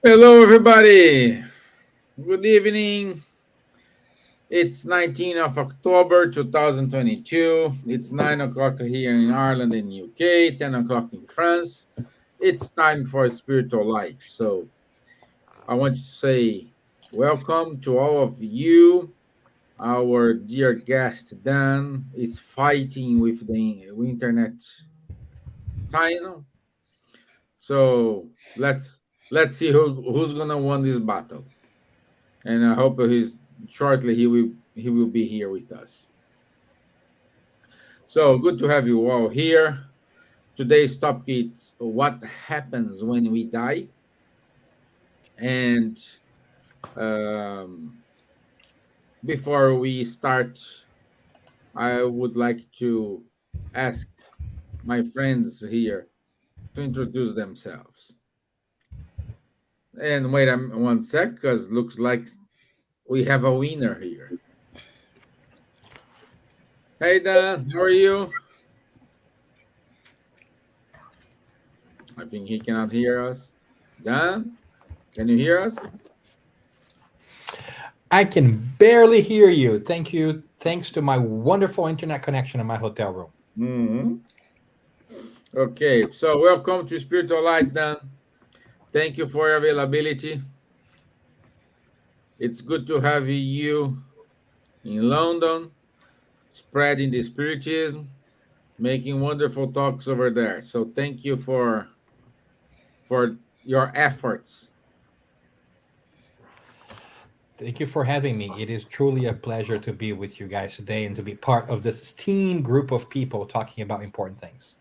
Hello, everybody. Good evening. It's 19th of October 2022. It's 9 o'clock here in Ireland and UK, 10 o'clock in France. It's time for Spiritual Light. So I want to say welcome to all of you. Our dear guest Dan is fighting with the internet signal. So let's see who's gonna win this battle. And I hope shortly he will be here with us. So good to have you all here. Today's topic is what happens when we die, and um, before we start, I would like to ask my friends here to introduce themselves. And wait one sec, because looks like we have a winner here. Hey Dan, how are you? I think he cannot hear us. Dan, can you hear us? I can barely hear you. Thank you. Thanks to my wonderful internet connection in my hotel room. Mm-hmm. Okay, so welcome to Spiritual Light, Dan. Thank you for your availability. It's good to have you in London, spreading the spiritism, making wonderful talks over there. So thank you for your efforts. Thank you for having me. It is truly a pleasure to be with you guys today and to be part of this esteemed group of people talking about important things.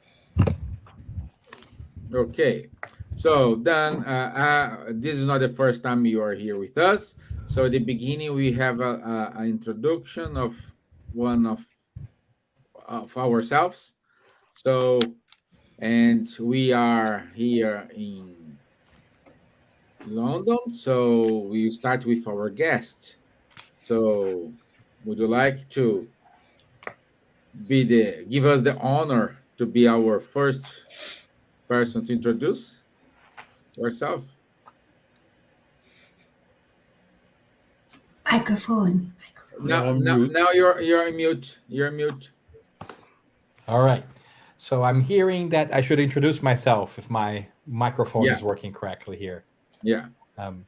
Okay, so Dan, this is not the first time you are here with us. So at the beginning, we have an introduction of one of ourselves. So, and we are here in London. So we start with our guest. So, would you like to give us the honor to be our first person to introduce yourself? Microphone. Now, on now, mute. now you're mute. You're mute. All right. So I'm hearing that I should introduce myself if my microphone Yeah, is working correctly here. yeah. Um,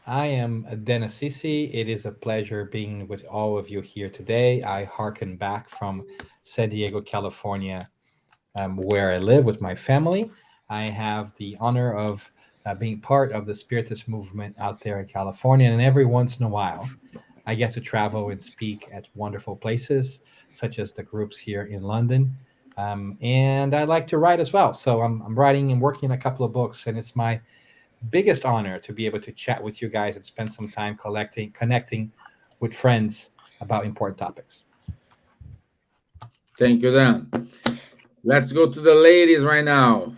I am Dennis Sisi. It is a pleasure being with all of you here today. I hearken back from San Diego, California, where I live with my family. I have the honor of being part of the Spiritist movement out there in California. And every once in a while, I get to travel and speak at wonderful places, such as the groups here in London. And I like to write as well. So I'm writing and working on a couple of books, and it's my biggest honor to be able to chat with you guys and spend some time connecting with friends about important topics. Thank you, Dan. Let's go to the ladies right now.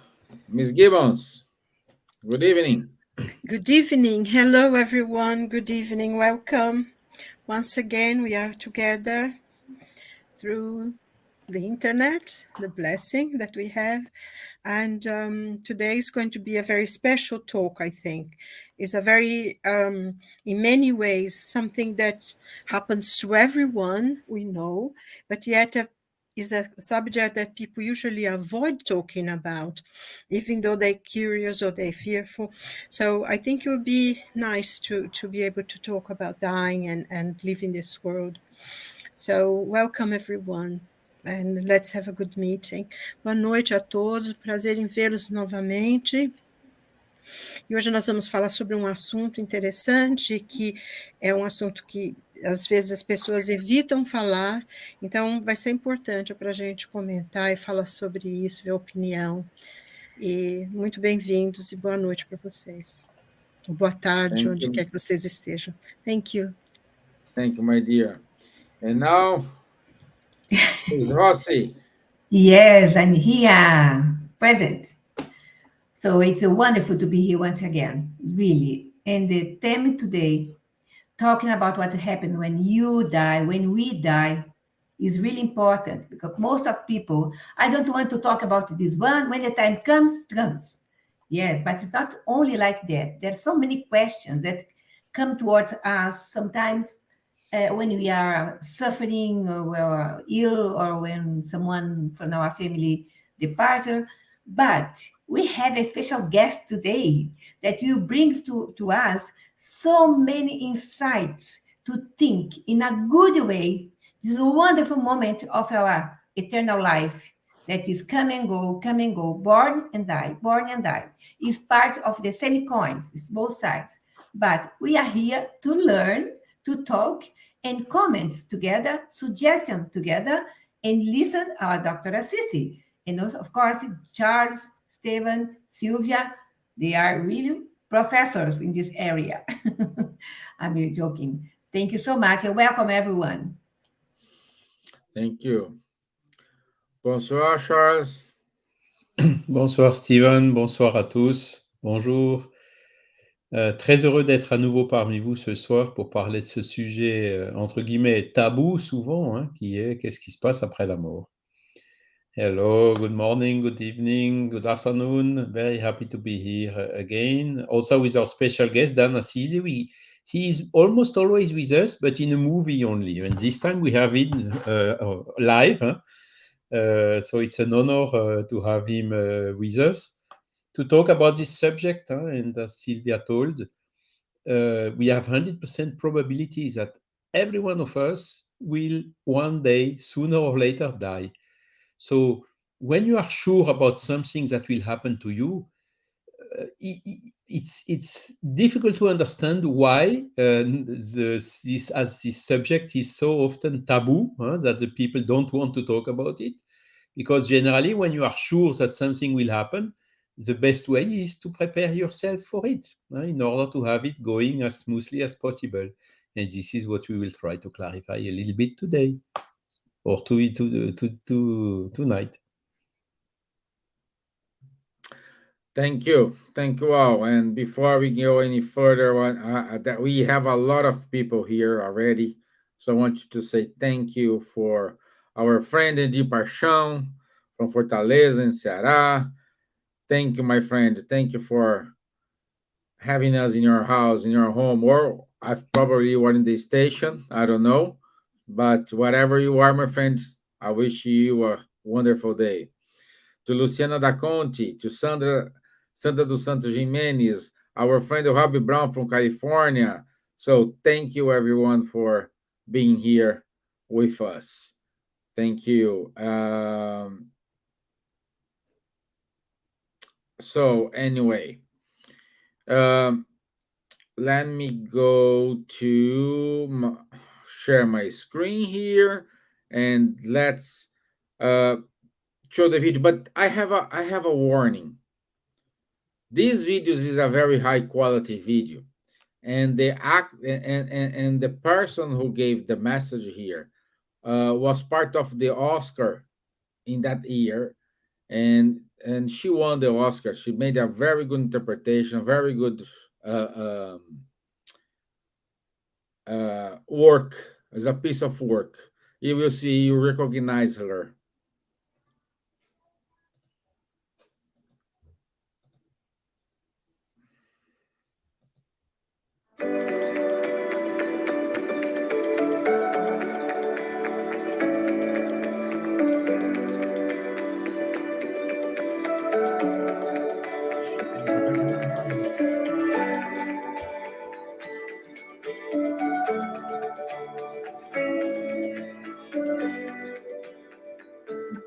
Miss Gibbons, good evening. Good evening. Hello, everyone. Good evening. Welcome. Once again, we are together through the internet, the blessing that we have. And today is going to be a very special talk, I think. It's a very, in many ways, something that happens to everyone we know, but yet is a subject that people usually avoid talking about, even though they're curious or they're fearful. So I think it would be nice to be able to talk about dying and live in this world. So welcome everyone. And let's have a good meeting. Boa noite a todos, prazer em vê-los novamente. E hoje nós vamos falar sobre um assunto interessante, que é um assunto que às vezes as pessoas evitam falar, então vai ser importante para a gente comentar e falar sobre isso, ver a opinião. E muito bem-vindos e boa noite para vocês. Boa tarde, onde quer que vocês estejam. Thank you. Thank you, my dear. And now, Miss Rossi. Yes, I'm here, present. So it's wonderful to be here once again, really. And the theme today, talking about what happened when you die, when we die, is really important because most of people, I don't want to talk about this one. When the time comes, comes. Yes, but it's not only like that. There are so many questions that come towards us sometimes when we are suffering or we are ill or when someone from our family departure. But we have a special guest today that will bring to us so many insights to think in a good way. This is a wonderful moment of our eternal life that is come and go, born and die. Is part of the same coins, it's both sides. But we are here to learn, to talk, and comments together, suggestions together, and listen our Dr. Assisi. And also, of course, Charles, Stevan, Silvia, they are really professors in this area. I'm really joking. Thank you so much and welcome everyone. Thank you. Bonsoir, Charles. Bonsoir Steven, bonsoir à tous, bonjour. Très heureux d'être à nouveau parmi vous ce soir pour parler de ce sujet entre guillemets tabou souvent, hein, qui est qu'est-ce qui se passe après la mort. Hello, good morning, good evening, good afternoon. Very happy to be here again. Also with our special guest, Dan Assisi. He is almost always with us, but in a movie only. And this time we have him live. Huh? So it's an honor to have him with us to talk about this subject. And as Silvia told, we have 100% probabilities that every one of us will one day, sooner or later, die. So when you are sure about something that will happen to you, it's difficult to understand why this subject is so often taboo, that the people don't want to talk about it. Because generally, when you are sure that something will happen, the best way is to prepare yourself for it in order to have it going as smoothly as possible. And this is what we will try to clarify a little bit today or tonight. Thank you all. And before we go any further, that we have a lot of people here already, so I want you to say thank you for our friend de Paixão from Fortaleza in Ceará. Thank you, my friend. Thank you for having us in your house, in your home, or I've probably you are in the station. I don't know, but whatever you are, my friend, I wish you a wonderful day. To Luciana da Conte, to Sandra dos Santos Jimenez, our friend Robbie Brown from California. So thank you, everyone, for being here with us. Thank you. So anyway, let me go to share my screen here, and let's show the video. But I have a warning. These videos is a very high quality video, and the person who gave the message here was part of the Oscar in that year, and she won the Oscar. She made a very good interpretation, very good work, as a piece of work. You will see, you recognize her.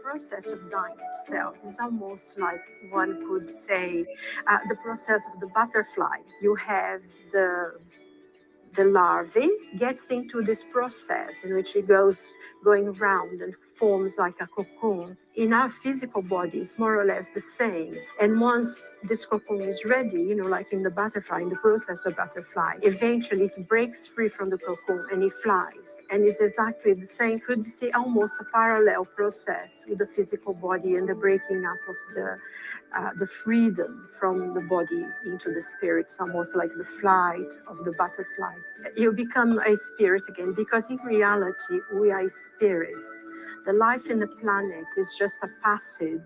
Process of dying itself is almost like one could say the process of the butterfly. You have the larvae gets into this process in which it goes going around and forms like a cocoon. In our physical body, it's more or less the same. And once this cocoon is ready, like in the butterfly, in the process of butterfly, eventually it breaks free from the cocoon and it flies. And it's exactly the same, could you see, almost a parallel process with the physical body and the breaking up of the freedom from the body into the spirit. It's almost like the flight of the butterfly. You become a spirit again, because in reality, we are spirits. The life in the planet is just a passage.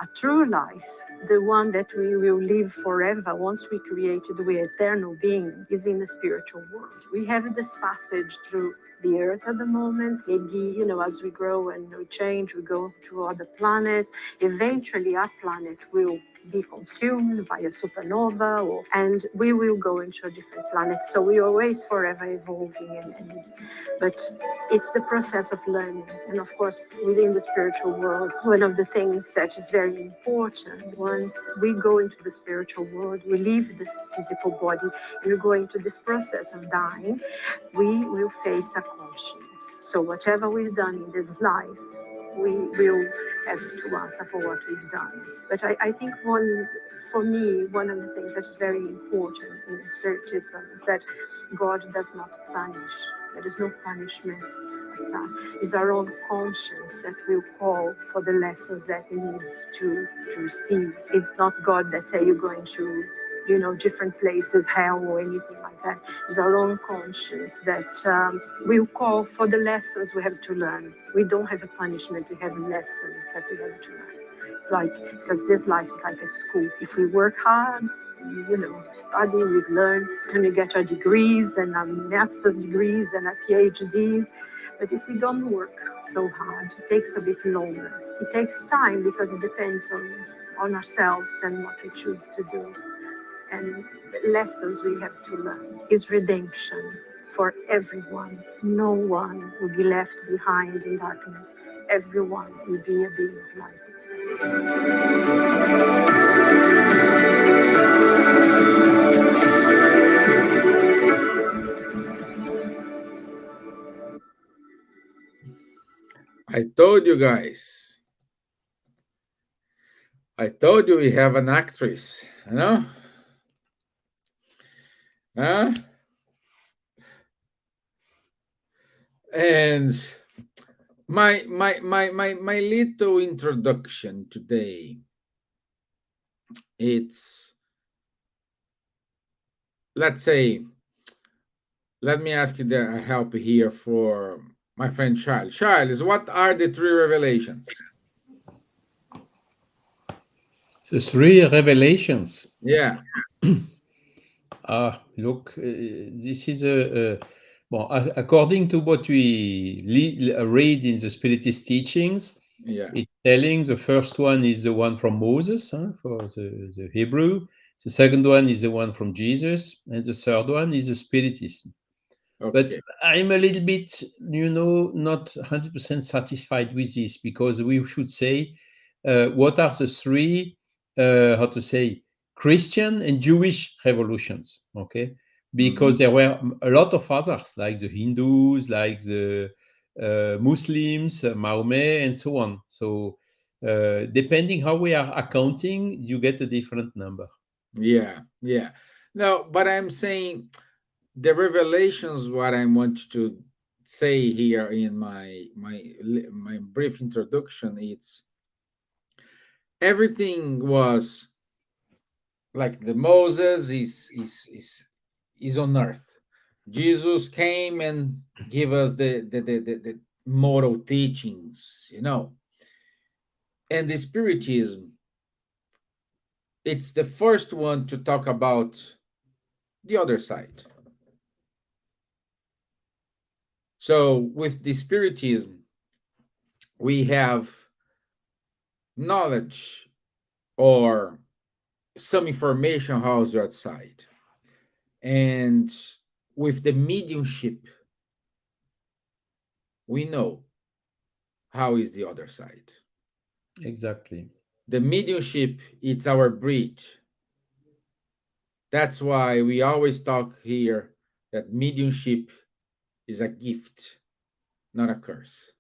A true life the one that we will live forever once we created the eternal being is in the spiritual world. We have this passage through the earth at the moment. Maybe, as we grow and we change, we go to other planets. Eventually, our planet will be consumed by a supernova, and we will go into a different planet. So we're always forever evolving, but it's the process of learning. And of course, within the spiritual world, one of the things that is very important, once we go into the spiritual world, we leave the physical body and we go into this process of dying, we will face a conscience. So whatever we've done in this life, we will have to answer for what we've done. But I think for me, one of the things that is very important in Spiritism is that God does not punish. There is no punishment as such. It's our own conscience that will call for the lessons that it needs to receive. It's not God that say you're going to different places, hell or anything like that. It's our own conscience that will call for the lessons we have to learn. We don't have a punishment, we have lessons that we have to learn. It's like, because this life is like a school. If we work hard, study, we've learned, and we get our degrees and our master's degrees and our PhDs. But if we don't work so hard, it takes a bit longer. It takes time because it depends on ourselves and what we choose to do. And the lessons we have to learn is redemption for everyone. No one will be left behind in darkness. Everyone will be a being of light. I told you guys. I told you we have an actress, Huh? And my little introduction today, it's, let's say, let me ask you the help here for my friend Charles. Charles, what are the three revelations? The three revelations. Yeah. Look, this is according to what we read in the Spiritist teachings, Yeah. it's telling the first one is the one from Moses, for the Hebrew. The second one is the one from Jesus, and the third one is the Spiritism. Okay. But I'm a little bit, not 100% satisfied with this, because we should say, what are the three, Christian and Jewish revolutions, okay? Because there were a lot of others, like the Hindus, like the Muslims, Mahomet, and so on. So depending how we are accounting, you get a different number. Yeah. No, but I'm saying the revelations, what I want to say here in my brief introduction, it's everything was like the Moses is on earth. Jesus came and give us the moral teachings, and the Spiritism, it's the first one to talk about the other side. So with the Spiritism, we have knowledge or some information how's the outside. And with the mediumship, we know how is the other side. Exactly. The mediumship, it's our bridge. That's why we always talk here that mediumship is a gift, not a curse.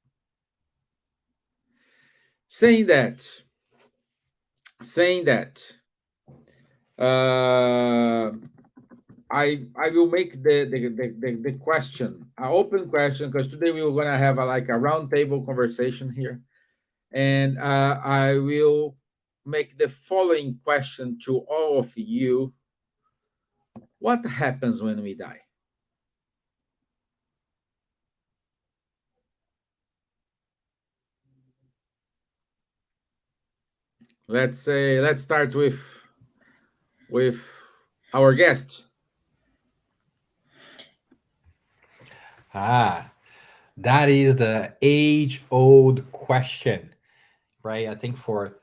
Saying that, I will make the question an open question, because today we were gonna have a round table conversation here, and I will make the following question to all of you: what happens when we die? let's start with our guest. That is the age-old question, right? I think for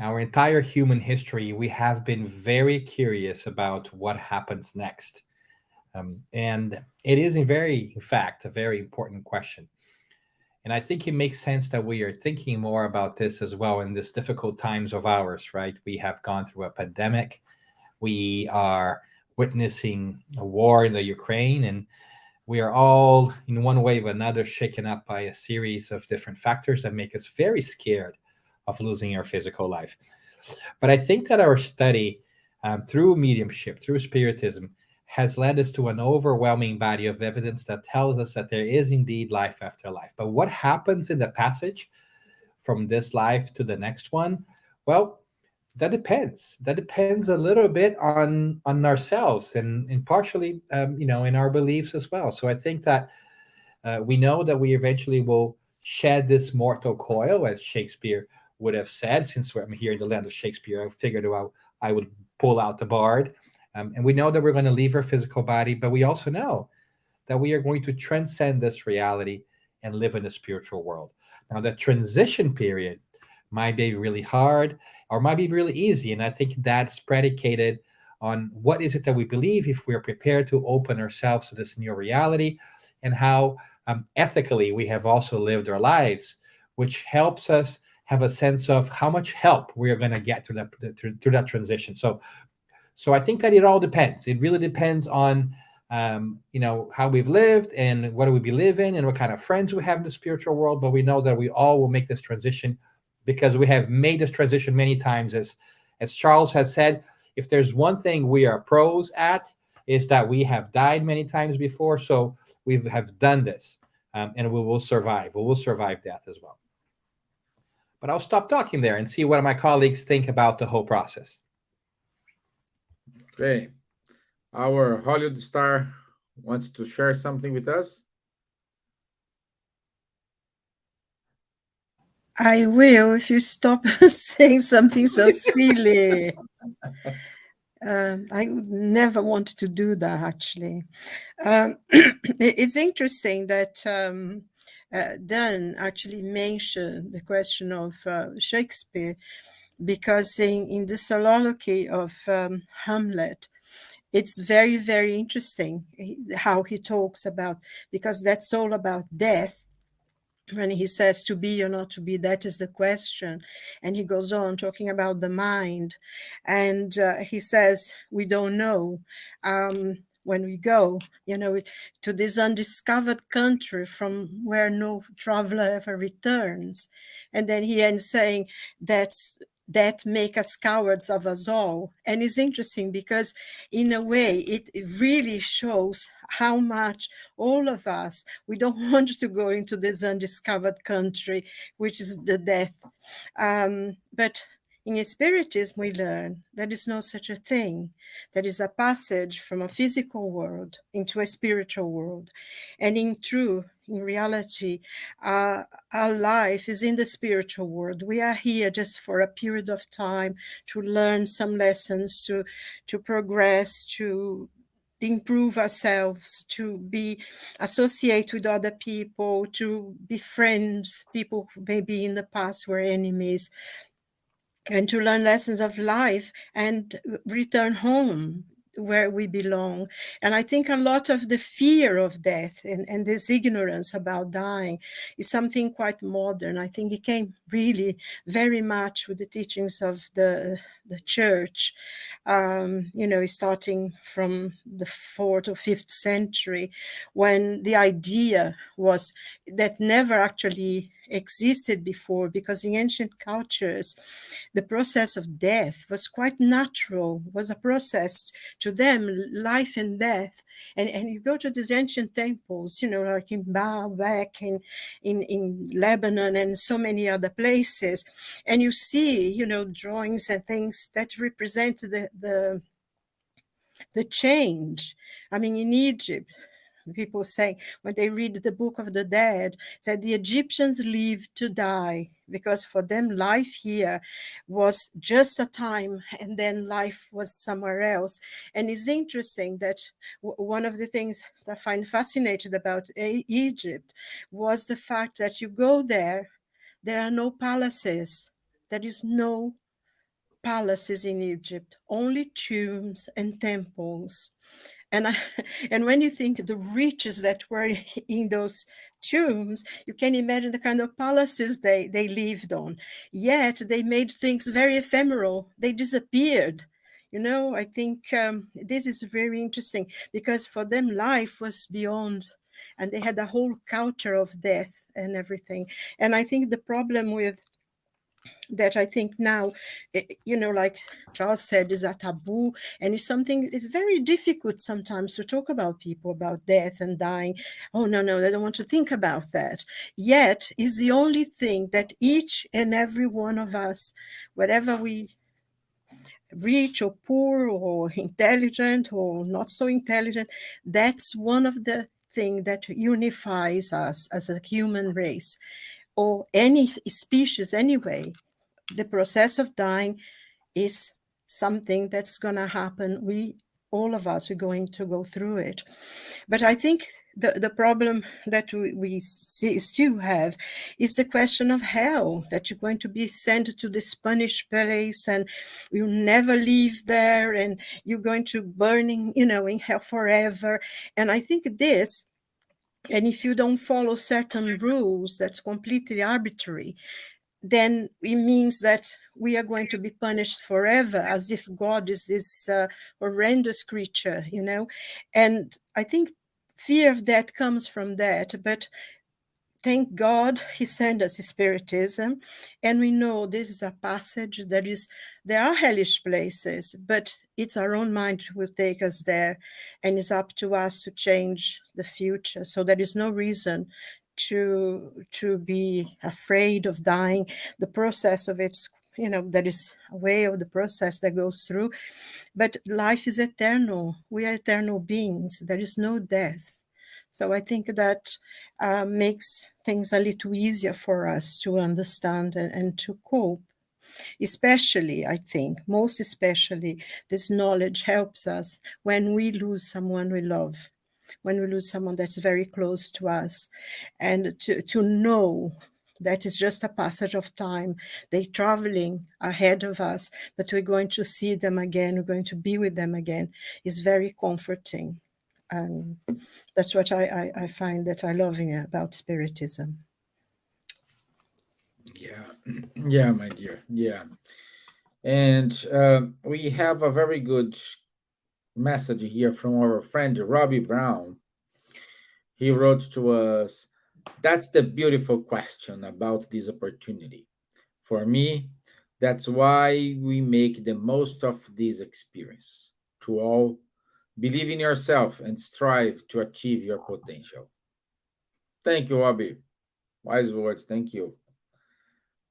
our entire human history, we have been very curious about what happens next. And it is in fact, a very important question. And I think it makes sense that we are thinking more about this as well in these difficult times of ours, right? We have gone through a pandemic. We are witnessing a war in the Ukraine, and we are all, in one way or another, shaken up by a series of different factors that make us very scared of losing our physical life. But I think that our study through mediumship, through spiritism, has led us to an overwhelming body of evidence that tells us that there is indeed life after life. But what happens in the passage from this life to the next one? Well, that depends. That depends a little bit on ourselves and partially, in our beliefs as well. So I think that we know that we eventually will shed this mortal coil, as Shakespeare would have said. Since I'm here in the land of Shakespeare, I figured out I would pull out the bard. And we know that we're going to leave our physical body, but we also know that we are going to transcend this reality and live in the spiritual world. Now, the transition period might be really hard or might be really easy. And I think that's predicated on what is it that we believe, if we're prepared to open ourselves to this new reality, and how ethically we have also lived our lives, which helps us have a sense of how much help we are going to get through that transition. So I think that it all depends. It really depends on how we've lived and what do we believe in and what kind of friends we have in the spiritual world. But we know that we all will make this transition because we have made this transition many times. As Charles has said, if there's one thing we are pros at, is that we have died many times before. So we have done this, and we will survive. We will survive death as well. But I'll stop talking there and see what my colleagues think about the whole process. Okay. Our Hollywood star wants to share something with us. I will if you stop saying something so silly. I would never want to do that, actually. It's interesting that Dan actually mentioned the question of Shakespeare, because in the soliloquy of Hamlet, it's very, very interesting how he talks about, because that's all about death. When he says to be or not to be, that is the question. And he goes on talking about the mind. And he says, we don't know. When we go, to this undiscovered country from where no traveler ever returns. And then he ends saying that make us cowards of us all. And it's interesting because in a way, it really shows how much all of us, we don't want to go into this undiscovered country, which is the death. But in Spiritism, we learn there is no such a thing. There is a passage from a physical world into a spiritual world. And in reality, our life is in the spiritual world. We are here just for a period of time to learn some lessons, to progress, to improve ourselves, to be associate with other people, to be friends, people who maybe in the past were enemies, and to learn lessons of life and return home where we belong. And I think a lot of the fear of death and this ignorance about dying is something quite modern. I think it came really very much with the teachings of the church, starting from the 4th or 5th century, when the idea was that never actually existed before, because in ancient cultures, the process of death was quite natural, was a process to them, life and death. And you go to these ancient temples, like in Baalbek, in Lebanon, and so many other places, and you see, drawings and things that represent the change. I mean, in Egypt, people say when they read the Book of the Dead, that the Egyptians live to die, because for them life here was just a time and then life was somewhere else. And it's interesting that one of the things that I find fascinating about Egypt was the fact that you go there are no palaces. There is no palaces in Egypt, only tombs and temples. And and when you think the riches that were in those tombs, you can imagine the kind of palaces they lived on. Yet they made things very ephemeral. They disappeared. I think this is very interesting, because for them life was beyond, and they had a whole culture of death and everything. And I think the problem with that, I think now, like Charles said, is a taboo, and it's something, it's very difficult sometimes to talk about people, about death and dying. Oh, no, they don't want to think about that. Yet is the only thing that each and every one of us, whatever we rich or poor or intelligent or not so intelligent, that's one of the things that unifies us as a human race, or any species anyway. The process of dying is something that's going to happen. All of us are going to go through it. But I think the problem that we still have is the question of hell, that you're going to be sent to this punished place and you'll never leave there, and you're going to burning, in hell forever. And I think this, and if you don't follow certain rules, that's completely arbitrary, then it means that we are going to be punished forever, as if God is this horrendous creature, And I think fear of that comes from that. But thank God he sent us Spiritism, and we know this is a passage there are hellish places, but it's our own mind who will take us there, and it's up to us to change the future. So there is no reason to be afraid of dying. The process of it, there is a way of the process that goes through, but life is eternal. We are eternal beings. There is no death. So I think that makes things a little easier for us to understand and to cope. Especially, I think, most especially, this knowledge helps us when we lose someone we love, when we lose someone that's very close to us, and to know that it's just a passage of time. They're traveling ahead of us, but we're going to see them again. We're going to be with them again. It's very comforting. And that's what I find that I love about Spiritism. Yeah, my dear. Yeah. And we have a very good message here from our friend Robbie Brown. He wrote to us, "That's the beautiful question about this opportunity. For me, that's why we make the most of this experience. To all, believe in yourself and strive to achieve your potential." Thank you, Robbie. Wise words. Thank you.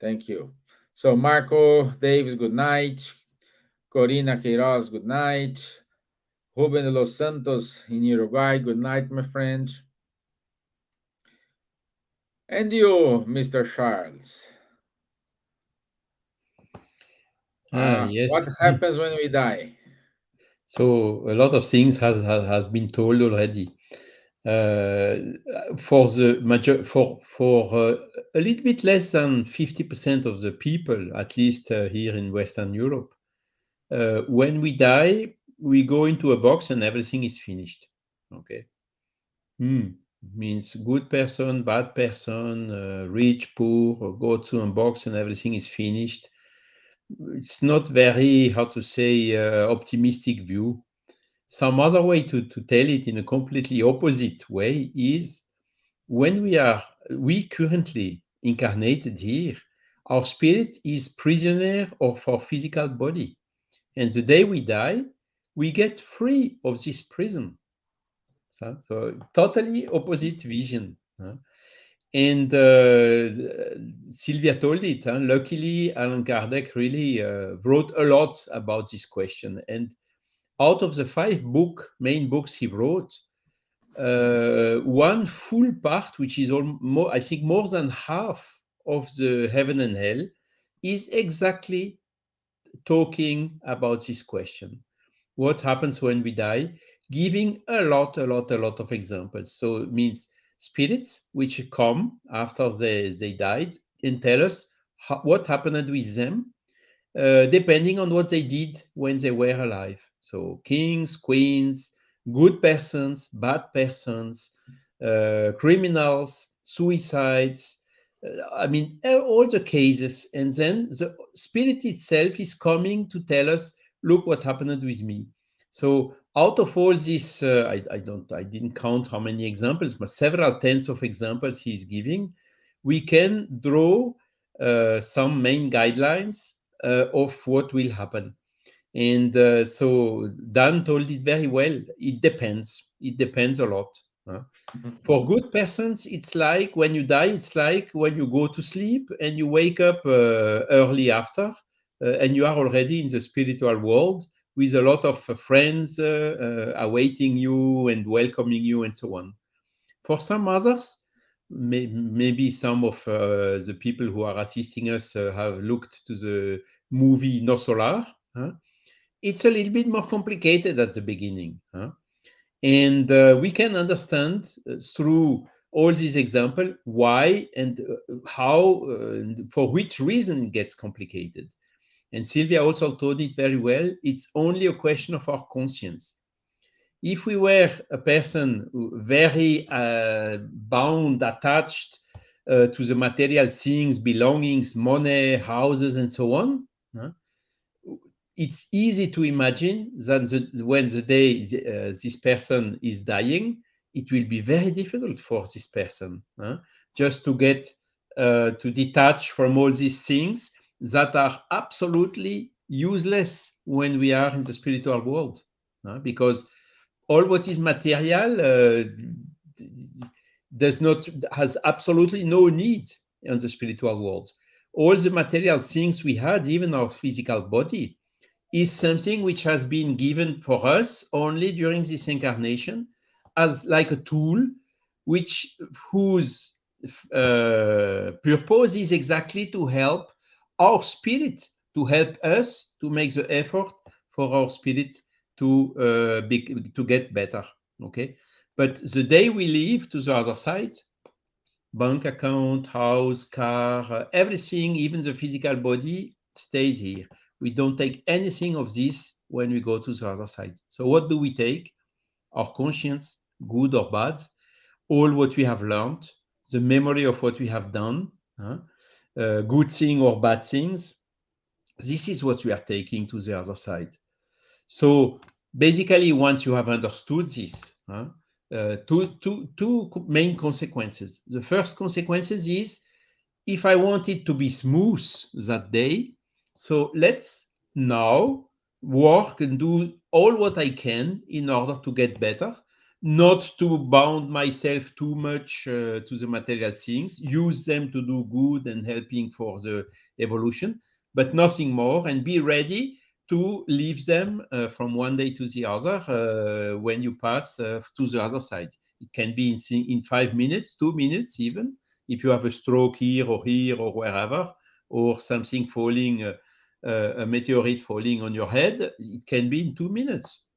Thank you. So, Marco Davis, good night. Corina Queiroz, good night. Ruben de los Santos in Uruguay, good night, my friend. And you, Mr. Charles. Yes. What happens when we die? So a lot of things has been told already. For a little bit less than 50% of the people, at least here in Western Europe, when we die, we go into a box and everything is finished. Okay. Means good person, bad person, rich, poor, go to a box and everything is finished. It's not very, how to say, optimistic view. Some other way to tell it in a completely opposite way is when we currently incarnated here, our spirit is prisoner of our physical body. And the day we die, we get free of this prison. So totally opposite vision. And Silvia told it. Luckily, Allan Kardec really wrote a lot about this question. And out of the 5 main books he wrote, one full part, which is I think more than half of the heaven and hell, is exactly talking about this question. What happens when we die? Giving a lot of examples. So it means spirits which come after they died and tell us what happened with them, depending on what they did when they were alive. So kings, queens, good persons, bad persons, criminals, suicides. I mean, all the cases. And then the spirit itself is coming to tell us, look what happened with me. So out of all this, I didn't count how many examples, but several tens of examples he's giving. We can draw some main guidelines of what will happen. And so Dan told it very well. It depends. It depends a lot. For good persons, it's like when you die, it's like when you go to sleep and you wake up early after, and you are already in the spiritual world with a lot of friends awaiting you and welcoming you and so on. For some others, maybe some of the people who are assisting us have looked to the movie No Solar. It's a little bit more complicated at the beginning. And we can understand through all these examples why and how, for which reason it gets complicated. And Silvia also told it very well. It's only a question of our conscience. If we were a person very bound, attached to the material things, belongings, money, houses, and so on, it's easy to imagine that when the day this person is dying, it will be very difficult for this person just to get to detach from all these things that are absolutely useless when we are in the spiritual world, because all what is material has absolutely no need in the spiritual world. All the material things we had, even our physical body, is something which has been given for us only during this incarnation as like a tool, whose purpose is exactly to help our spirit, to help us to make the effort for our spirit to get better. Okay, but the day we leave to the other side, bank account, house, car, everything, even the physical body, stays here. We don't take anything of this when we go to the other side. So what do we take? Our conscience, good or bad, all what we have learned, the memory of what we have done, good thing or bad things. This is what we are taking to the other side. So basically, once you have understood this, two main consequences. The first consequences is, if I want it to be smooth that day, so let's now work and do all what I can in order to get better, not to bound myself too much to the material things, use them to do good and helping for the evolution, but nothing more, and be ready to leave them from one day to the other when you pass to the other side. It can be in 5 minutes, 2 minutes even, if you have a stroke here or wherever, or something falling, a meteorite falling on your head, it can be in 2 minutes.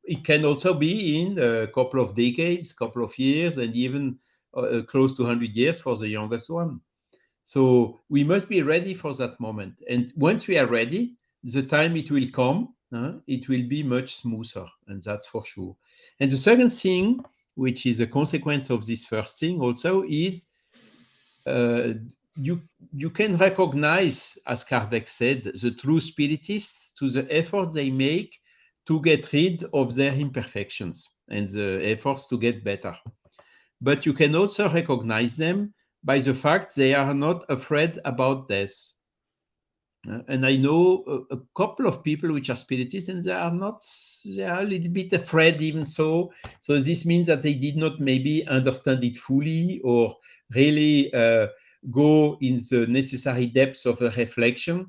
It can also be in a couple of decades, couple of years, and even close to 100 years for the youngest one. So we must be ready for that moment. And once we are ready, the time it will come, it will be much smoother, and that's for sure. And the second thing, which is a consequence of this first thing also, is you can recognize, as Kardec said, the true spiritists to the effort they make to get rid of their imperfections and the efforts to get better. But you can also recognize them by the fact they are not afraid about death. And I know a couple of people which are spiritists, and they are a little bit afraid even so. So this means that they did not maybe understand it fully, or really go in the necessary depths of the reflection,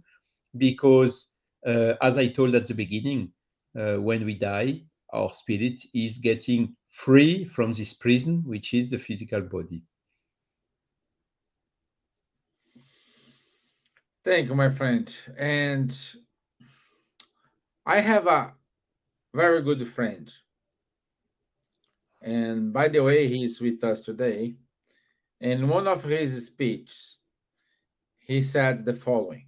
because as I told at the beginning, when we die, our spirit is getting free from this prison, which is the physical body. Thank you, my friend. And I have a very good friend. And by the way, he is with us today. In one of his speeches, he said the following: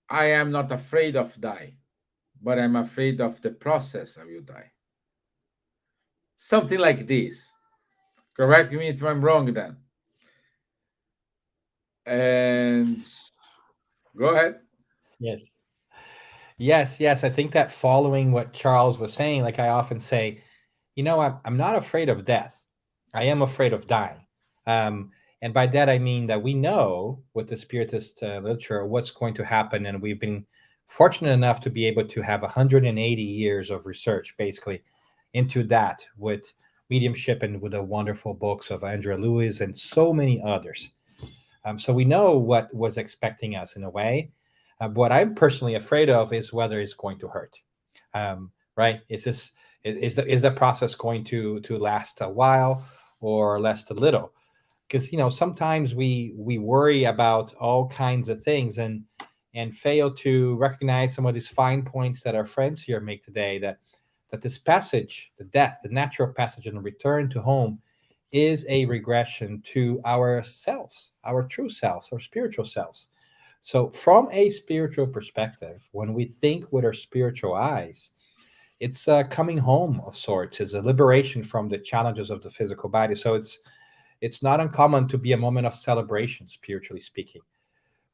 I am not afraid of die, but I'm afraid of the process I will die. Something like this. Correct me if I'm wrong then. And go ahead. Yes. Yes. I think that following what Charles was saying, like I often say, I'm not afraid of death. I am afraid of dying. Um, and by that, I mean that we know with the Spiritist literature what's going to happen. And we've been fortunate enough to be able to have 180 years of research, basically, into that with mediumship and with the wonderful books of Andrea Lewis and so many others. So we know what was expecting us in a way. What I'm personally afraid of is whether it's going to hurt. Right? Is the process going to last a while or last a little? Because sometimes we worry about all kinds of things and fail to recognize some of these fine points that our friends here make today. That this passage, the death, the natural passage and return to home, is a regression to ourselves, our true selves, our spiritual selves. So, from a spiritual perspective, when we think with our spiritual eyes, it's a coming home of sorts. It's a liberation from the challenges of the physical body. So it's not uncommon to be a moment of celebration, spiritually speaking.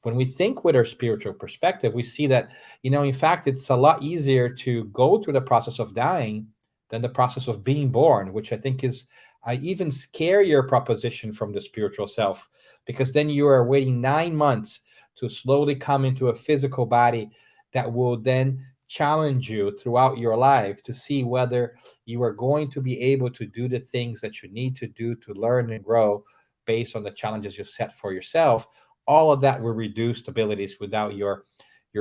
When we think with our spiritual perspective, we see that, in fact, it's a lot easier to go through the process of dying than the process of being born, which I think is an even scarier proposition from the spiritual self, because then you are waiting 9 months to slowly come into a physical body that will then challenge you throughout your life to see whether you are going to be able to do the things that you need to do to learn and grow based on the challenges you set for yourself. All of that will reduce abilities without your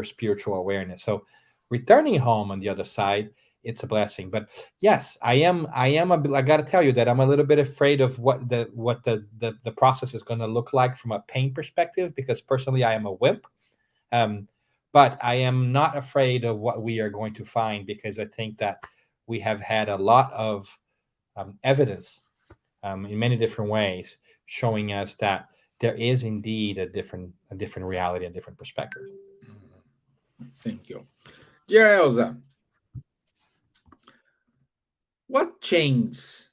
spiritual awareness. So returning home on the other side, it's a blessing. But yes, I got to tell you that I'm a little bit afraid of what the process is going to look like from a pain perspective, because personally I am a wimp. But I am not afraid of what we are going to find, because I think that we have had a lot of evidence in many different ways showing us that there is indeed a different reality, a different perspective. Thank you. Dear Elsa, what changed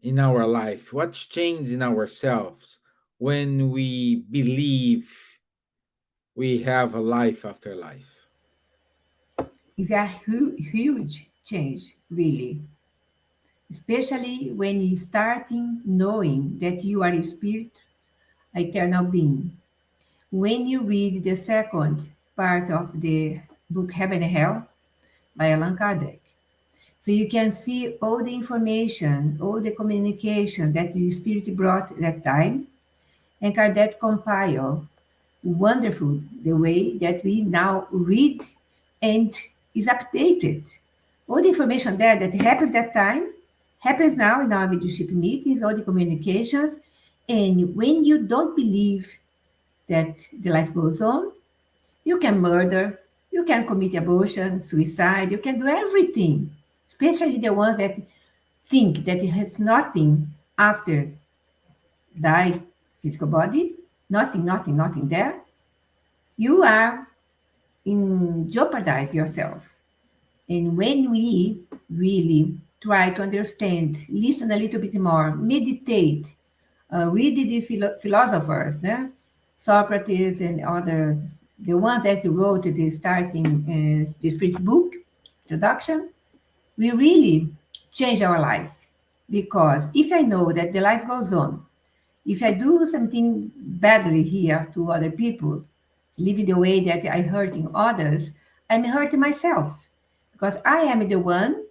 in our life? What's changed in ourselves when we believe we have a life after life? It's a huge change, really. Especially when you starting knowing that you are a spirit, eternal being. When you read the second part of the book Heaven and Hell by Allan Kardec, so you can see all the information, all the communication that the spirit brought at that time, and Kardec compiled wonderful the way that we now read and is updated. All the information there that happens that time happens now in our leadership meetings, all the communications. And when you don't believe that the life goes on, you can murder, you can commit abortion, suicide, you can do everything, especially the ones that think that it has nothing after die physical body, nothing there. You are in jeopardize yourself. And when we really try to understand, listen a little bit more, meditate, read the philosophers, Socrates and others, the ones that wrote the starting the Spirit's book, introduction, we really change our life. Because if I know that the life goes on, if I do something badly here to other people, living the way that I hurting others, I'm hurting myself because I am the one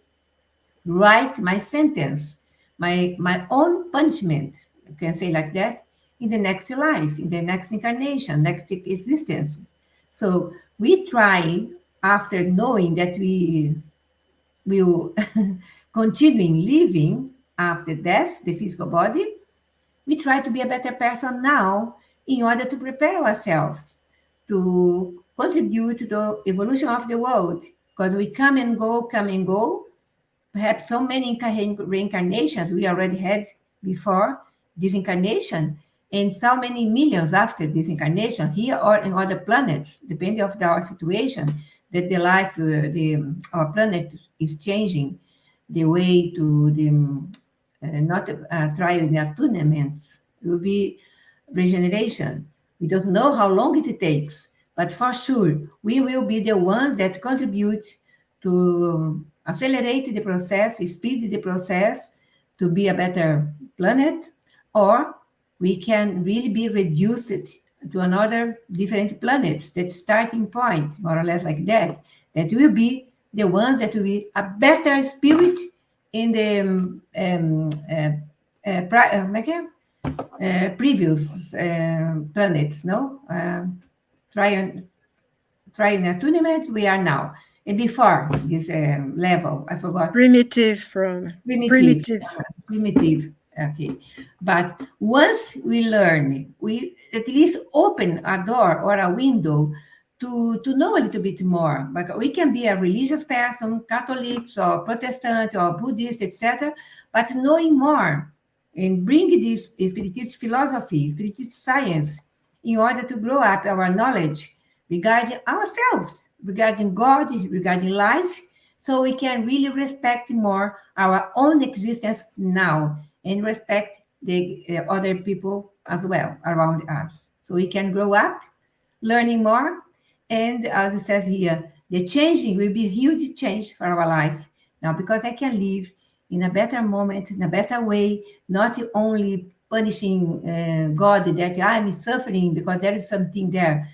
write my sentence, my own punishment. You can say like that in the next life, in the next incarnation, next existence. So we try after knowing that we will continuing living after death, the physical body, we try to be a better person now in order to prepare ourselves to contribute to the evolution of the world. Because we come and go, perhaps so many reincarnations we already had before this incarnation, and so many millions after this incarnation, here or in other planets, depending of our situation, that the life, our planet is changing the way to the not trial the attunements. It will be regeneration. We don't know how long it takes, but for sure, we will be the ones that contribute to accelerate the process, speed the process to be a better planet, or we can really be reduced to another different planets, that starting point, more or less like that, that will be the ones that will be a better spirit in the previous planets, no? Trying attunements we are now. And before this level, I forgot. Primitive. Primitive. Okay. But once we learn, we at least open a door or a window to know a little bit more. But we can be a religious person, Catholics or Protestant or Buddhist, etc. But knowing more and bring this spiritist philosophy, spiritist science, in order to grow up our knowledge regarding ourselves, regarding God, regarding life, so we can really respect more our own existence now and respect the other people as well around us. So we can grow up learning more. And as it says here, the changing will be a huge change for our life now, because I can live in a better moment, in a better way, not only punishing God that I'm suffering because there is something there.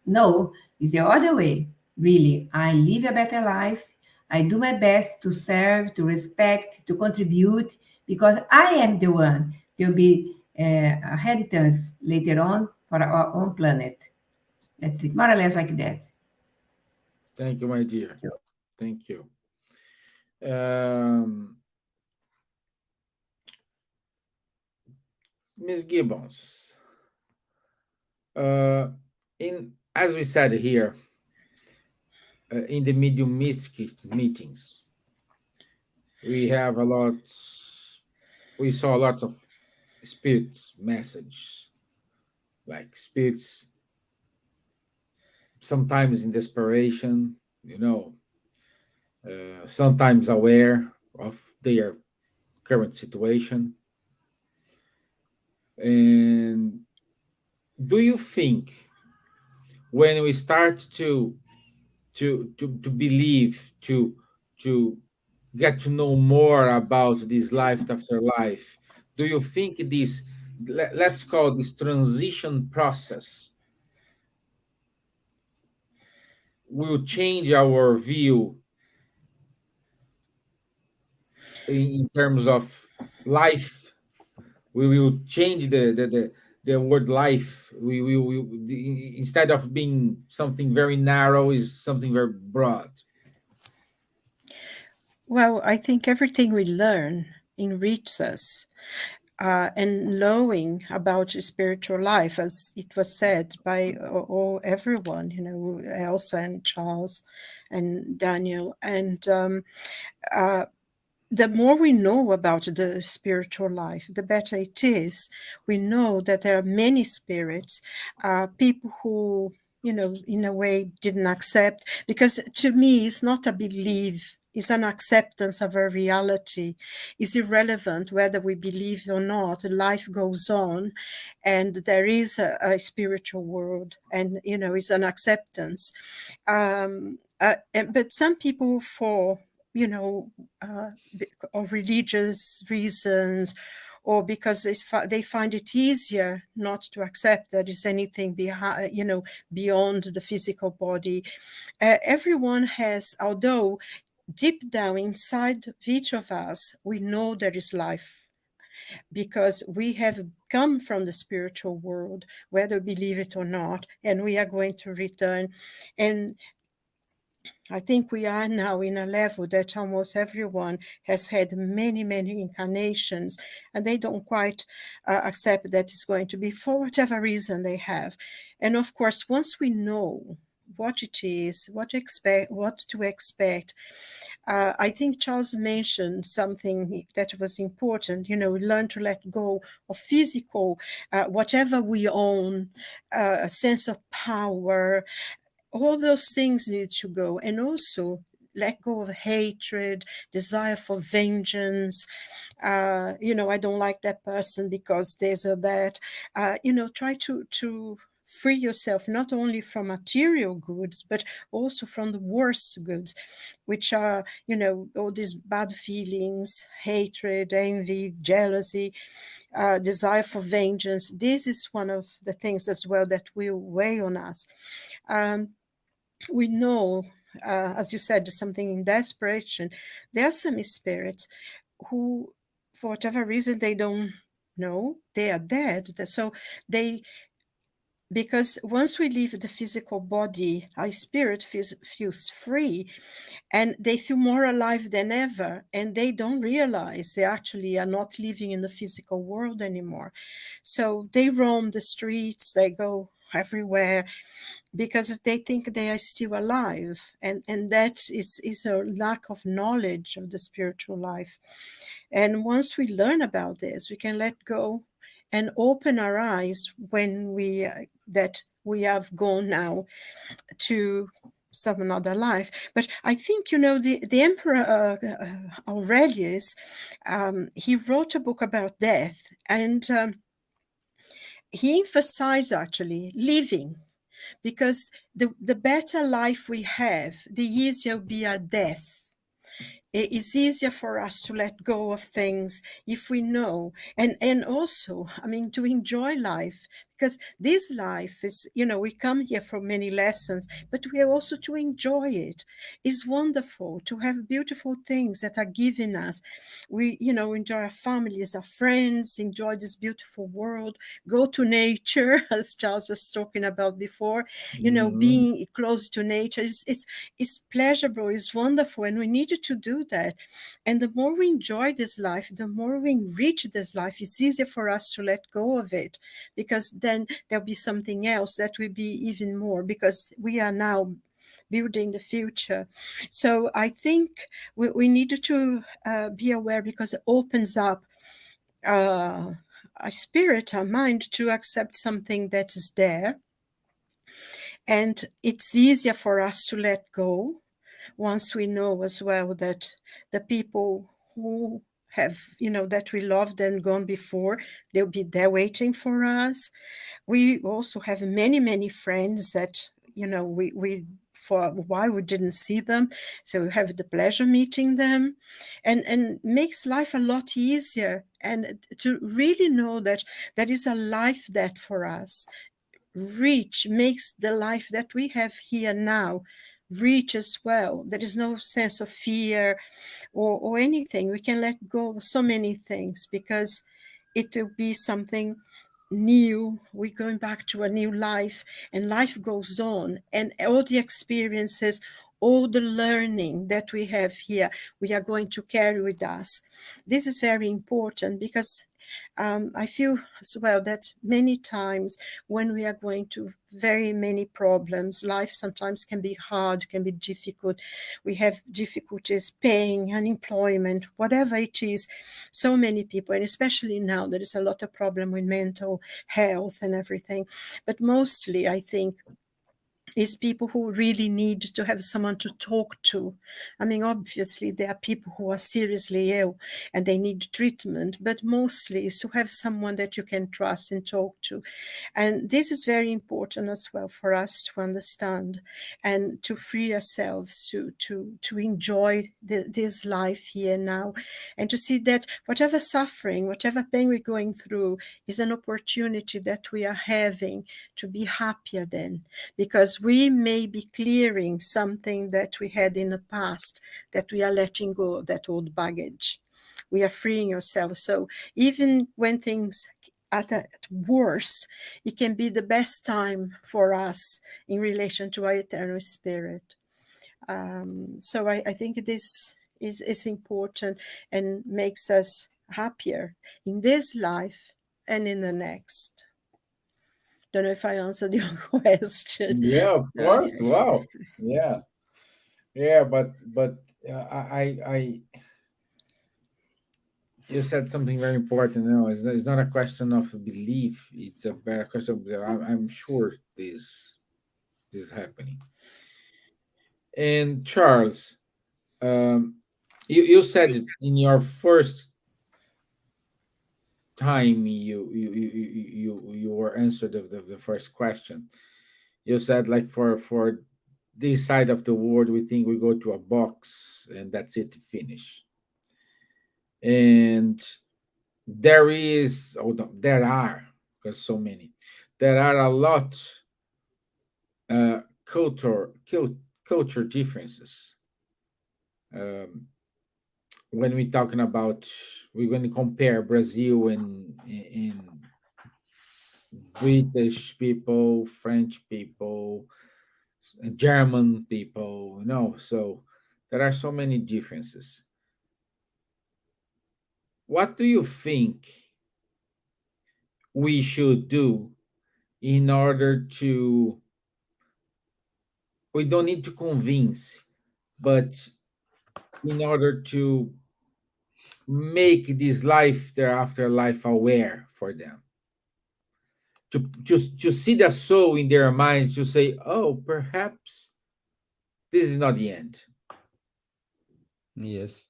No, it's the other way. Really, I live a better life. I do my best to serve, to respect, to contribute, because I am the one. There'll be a inheritance later on for our own planet. That's it, more or less like that. Thank you, my dear. Thank you. Ms. Gibbons, in as we said here, in the mediumistic meetings, we have a lot. We saw a lot of spirits message, like spirits sometimes in desperation, sometimes aware of their current situation. And do you think when we start to believe, to get to know more about this life after life, do you think this, let's call this transition process, will change our view in terms of life? We will change the word life. Instead of being something very narrow, is something very broad. Well, I think everything we learn enriches us. And knowing about spiritual life, as it was said by everyone, Elsa and Charles and Daniel, and the more we know about the spiritual life, the better it is. We know that there are many spirits, people who, in a way didn't accept, because to me, it's not a belief, it's an acceptance of a reality. It's irrelevant whether we believe or not. Life goes on, and there is a spiritual world, and, it's an acceptance. But some people, for of religious reasons, or because they find it easier not to accept there is anything behind, beyond the physical body. Everyone has, although deep down inside of each of us, we know there is life, because we have come from the spiritual world, whether we believe it or not, and we are going to return. And I think we are now in a level that almost everyone has had many, many incarnations, and they don't quite accept that it's going to be for whatever reason they have. And of course, once we know what it is, what to expect, I think Charles mentioned something that was important. We learn to let go of physical, whatever we own, a sense of power. All those things need to go, and also let go of hatred, desire for vengeance. I don't like that person because this or that. Try to free yourself not only from material goods, but also from the worst goods, which are, all these bad feelings, hatred, envy, jealousy, desire for vengeance. This is one of the things as well that will weigh on us. We know, as you said, something in desperation. There are some spirits who, for whatever reason, they don't know they are dead. So because once we leave the physical body, our spirit feels free, and they feel more alive than ever, and they don't realize they actually are not living in the physical world anymore. So they roam the streets, they go everywhere, because they think they are still alive, and that is a lack of knowledge of the spiritual life. And once we learn about this, we can let go and open our eyes when that we have gone now to some another life. But I think, the Emperor Aurelius, he wrote a book about death, and he emphasized actually living, because the better life we have, the easier will be our death. It's easier for us to let go of things if we know, and also, to enjoy life, because this life is, we come here for many lessons, but we are also to enjoy it. It's wonderful to have beautiful things that are given us. We, enjoy our families, our friends, enjoy this beautiful world, go to nature, as Charles was talking about before. Being close to nature is pleasurable, is wonderful, and we need to do that. And the more we enjoy this life, the more we enrich this life, it's easier for us to let go of it, because then there'll be something else that will be even more, because we are now building the future. So I think we need to be aware, because it opens up our spirit, our mind, to accept something that is there. And it's easier for us to let go once we know as well that the people who have, that we loved and gone before, they'll be there waiting for us. We also have many, many friends that, we for a while we didn't see them. So we have the pleasure meeting them, and makes life a lot easier. And to really know that there is a life that for us rich, makes the life that we have here now rich as well. There is no sense of fear or anything. We can let go of so many things, because it will be something new. We're going back to a new life, and life goes on, and all the experiences, all the learning that we have here, we are going to carry with us. This is very important, because I feel as well that many times when we are going to very many problems, life sometimes can be hard, can be difficult. We have difficulties paying, unemployment, whatever it is. So many people, and especially now, there is a lot of problem with mental health and everything. But mostly, I think, is people who really need to have someone to talk to. Obviously, there are people who are seriously ill and they need treatment, but mostly is to have someone that you can trust and talk to. And this is very important as well for us to understand and to free ourselves to enjoy this life here now, and to see that whatever suffering, whatever pain we're going through is an opportunity that we are having to be happier then, because we may be clearing something that we had in the past, that we are letting go of that old baggage. We are freeing ourselves. So even when things are at worst, it can be the best time for us in relation to our eternal spirit. So I think this is important and makes us happier in this life and in the next. Don't know if I answered your question. Yeah, of course. Yeah. Wow. Yeah. Yeah, but I you said something very important. No, it's not a question of belief. It's a question of I'm sure this is happening. And Charles, you said it in your first time you were answered the first question. You said like for this side of the world, we think we go to a box and that's it, finish. And there are, because so many, there are a lot uh, culture culture differences. Um, when we're talking about, we're going to compare Brazil and British people, French people, German people. No, so there are so many differences. What do you think we should do in order to? We don't need to convince, but in order to make this life thereafter life aware for them, to just to see the soul in their minds, to say, oh, perhaps this is not the end. Yes.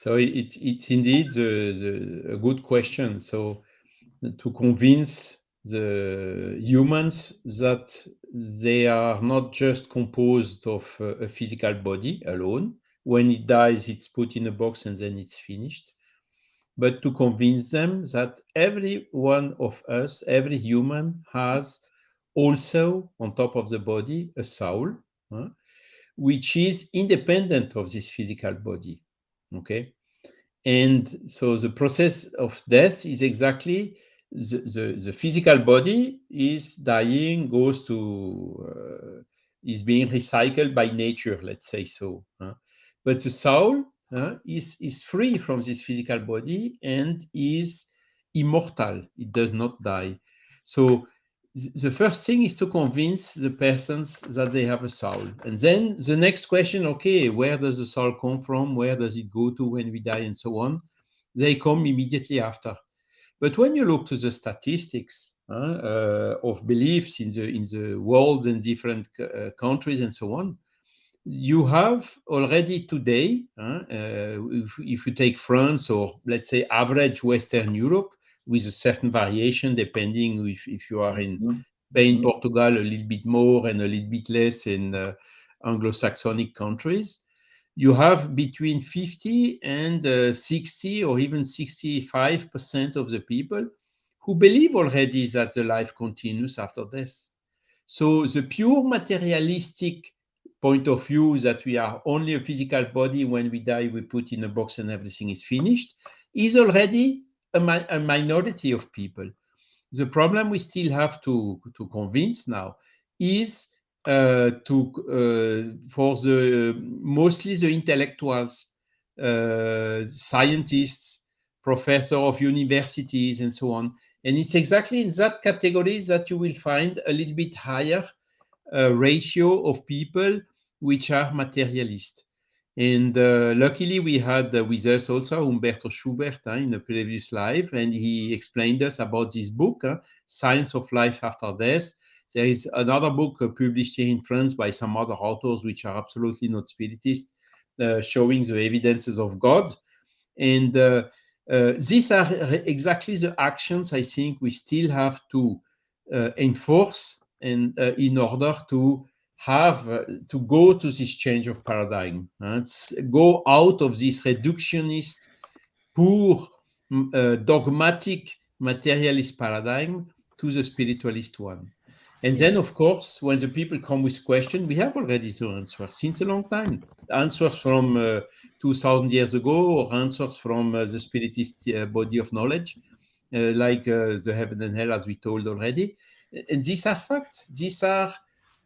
So it's indeed a good question. So to convince the humans that they are not just composed of a physical body alone. When it dies, it's put in a box and then it's finished. But to convince them that every one of us, every human, has also on top of the body a soul, which is independent of this physical body. Okay. And so the process of death is exactly the physical body is dying, goes to, is being recycled by nature, let's say so. But the soul is free from this physical body and is immortal. It does not die. So the first thing is to convince the persons that they have a soul. And then the next question, okay, where does the soul come from? Where does it go to when we die and so on? They come immediately after. But when you look to the statistics of beliefs in the world and different countries and so on, you have already today, if you take France or let's say average Western Europe, with a certain variation depending if you are in Spain, Portugal, a little bit more and a little bit less in Anglo-Saxonic countries, you have between 50 and 60 or even 65% of the people who believe already that the life continues after death. So the pure materialistic point of view that we are only a physical body, when we die we put in a box and everything is finished, is already a minority of people. The problem we still have to convince now is for the mostly the intellectuals, scientists, professors of universities and so on. And it's exactly in that category that you will find a little bit higher ratio of people which are materialist. And luckily we had with us also Umberto Schubert in a previous live, and he explained us about this book, Science of Life After Death. There is another book published here in France by some other authors which are absolutely not spiritists, showing the evidences of God. And these are exactly the actions I think we still have to enforce, and in order to have to go to this change of paradigm, go out of this reductionist, poor, dogmatic, materialist paradigm to the spiritualist one. And then, of course, when the people come with questions, we have already the answers since a long time. Answers from 2,000 years ago, or answers from the spiritist body of knowledge, like the heaven and hell, as we told already. And these are facts. These are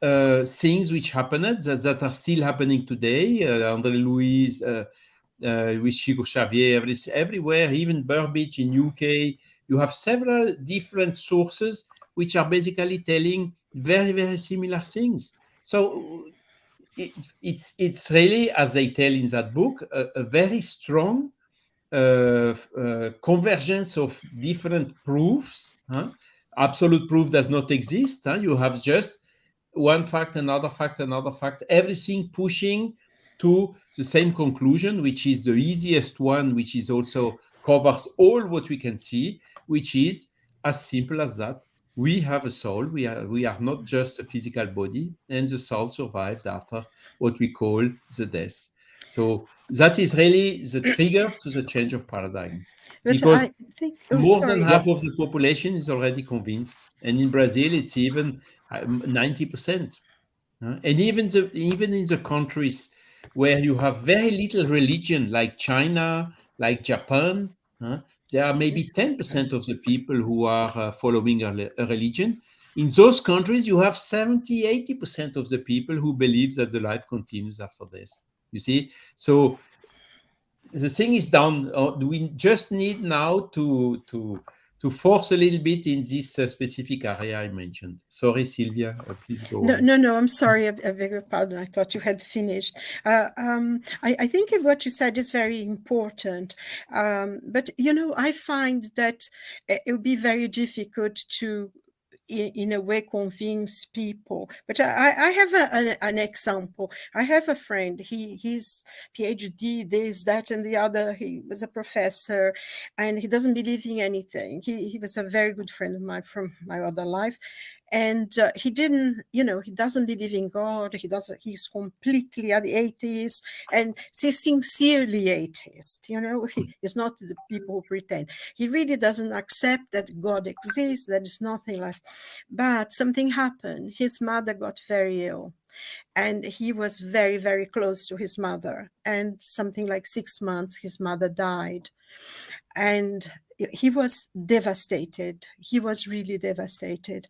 things which happened that are still happening today. André Louis, with Chico Xavier, everywhere, even Burbage in UK. You have several different sources which are basically telling very, very similar things. So it's really, as they tell in that book, a very strong convergence of different proofs. Absolute proof does not exist. You have just one fact, another fact, another fact, everything pushing to the same conclusion, which is the easiest one, which is also covers all what we can see, which is as simple as that. We have a soul. We are not just a physical body, and the soul survived after what we call the death. So that is really the trigger to the change of paradigm, But because I think, more than sorry. half of the population is already convinced, and in Brazil it's even 90%. And even in the countries where you have very little religion, like China, like Japan, there are maybe 10% of the people who are following a religion. In those countries, you have 70-80% of the people who believe that the life continues after death. You see, so the thing is done. We just need now to force a little bit in this specific area I mentioned. Sorry, Silvia, please go on. No, I'm sorry. I beg your pardon. I thought you had finished. I think what you said is very important. But, I find that it would be very difficult to, in a way, convince people. But I have an example. I have a friend. He's PhD, this, that, and the other. He was a professor, and he doesn't believe in anything. He was a very good friend of mine from my other life. And he didn't, he doesn't believe in God. He's completely an atheist, and he's sincerely atheist. He's not the people who pretend. He really doesn't accept that God exists. There is nothing left. But something happened. His mother got very ill, and he was very, very close to his mother. And something like 6 months, his mother died. And he was devastated. He was really devastated.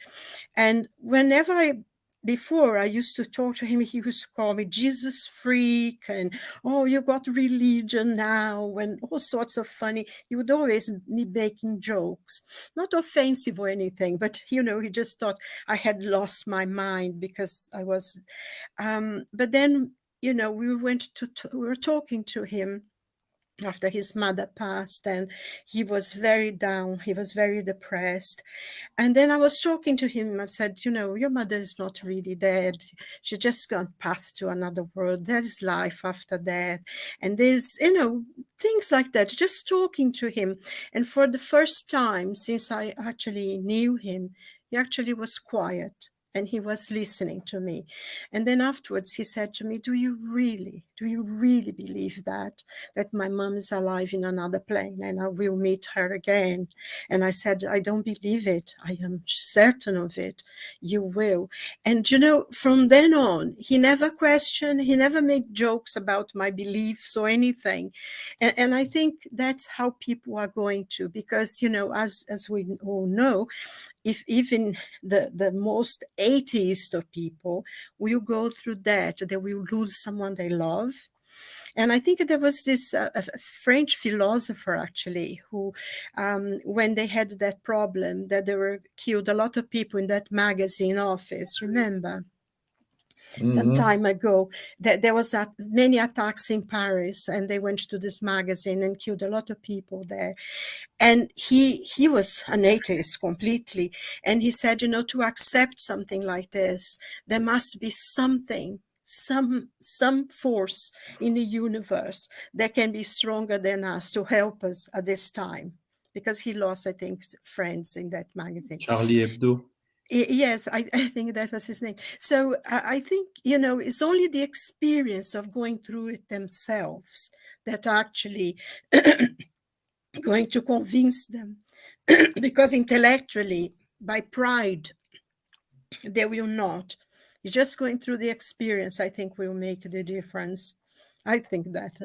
And whenever before I used to talk to him, he used to call me Jesus freak, and you got religion now, and all sorts of funny. He would always be making jokes, not offensive or anything, but he just thought I had lost my mind because I was. But then we were talking to him after his mother passed, and he was very down. He was very depressed. And then I was talking to him. I said, your mother is not really dead. She just gone past to another world. There is life after death. And there's, things like that, just talking to him. And for the first time since I actually knew him, he actually was quiet. And he was listening to me. And then afterwards he said to me, do you really believe that my mom is alive in another plane and I will meet her again? And I said, I don't believe it. I am certain of it. You will. And, from then on, he never questioned, he never made jokes about my beliefs or anything. And I think that's how people are going to, because, as we all know, if even the most atheist of people will go through that, they will lose someone they love. And I think there was this a French philosopher, actually, who, when they had that problem, that they were killed a lot of people in that magazine office, remember? Some time ago, that there was many attacks in Paris, and they went to this magazine and killed a lot of people there. And he was an atheist completely. And he said, to accept something like this, there must be something, some force in the universe that can be stronger than us to help us at this time. Because he lost, I think, friends in that magazine. Charlie Hebdo. Yes, I think that was his name. So I think, it's only the experience of going through it themselves that actually going to convince them. Because intellectually, by pride, they will not. It's just going through the experience, I think, will make the difference. I think that.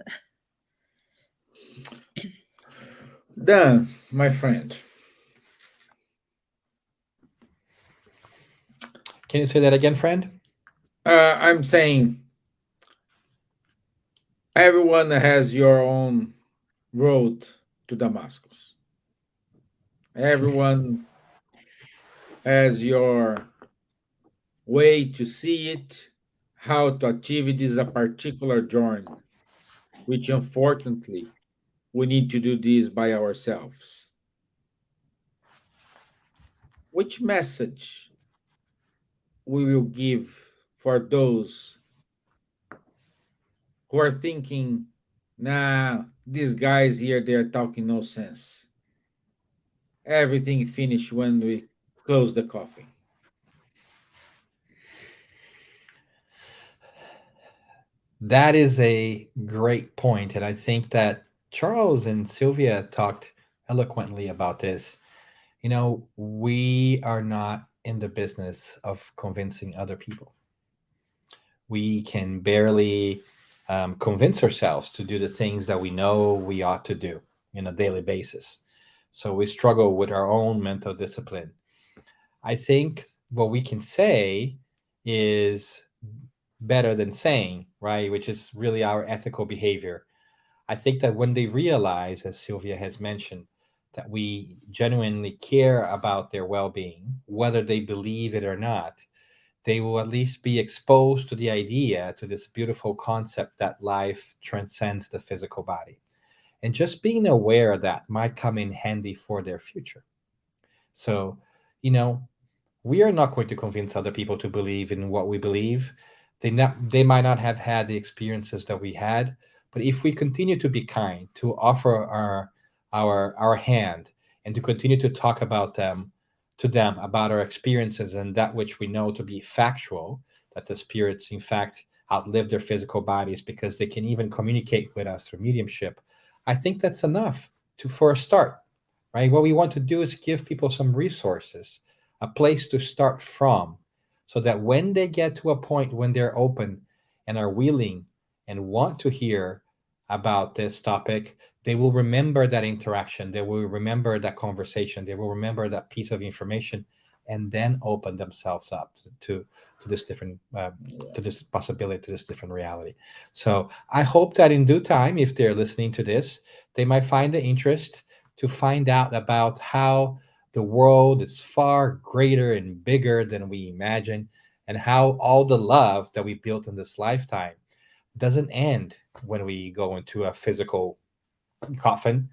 Dan, my friend. Can you say that again, friend? I'm saying everyone has your own road to Damascus. Everyone has your way to see it, how to achieve it is a particular journey, which unfortunately we need to do this by ourselves. Which message we will give for those who are thinking, nah, these guys here, they're talking no sense. Everything finished when we close the coffee. That is a great point, and I think that Charles and Sylvia talked eloquently about this. You know, we are not in the business of convincing other people. We can barely convince ourselves to do the things that we know we ought to do on a daily basis. So we struggle with our own mental discipline. I think what we can say is better than saying, right? Which is really our ethical behavior. I think that when they realize, as Sylvia has mentioned, that we genuinely care about their well being, whether they believe it or not, they will at least be exposed to the idea, to this beautiful concept that life transcends the physical body. And just being aware of that might come in handy for their future. So, you know, we are not going to convince other people to believe in what we believe. They might not have had the experiences that we had, but if we continue to be kind, to offer our hand, and to continue to talk about them to them about our experiences and that which we know to be factual, that the spirits in fact outlive their physical bodies because they can even communicate with us through mediumship. I think that's enough to for a start, right? What we want to do is give people some resources, a place to start from, so that when they get to a point when they're open and are willing and want to hear about this topic, they will remember that interaction, they will remember that conversation, they will remember that piece of information, and then open themselves up to this different to this possibility, to this different reality. So I hope that in due time, if they're listening to this, they might find the interest to find out about how the world is far greater and bigger than we imagine, and how all the love that we built in this lifetime doesn't end when we go into a physical coffin,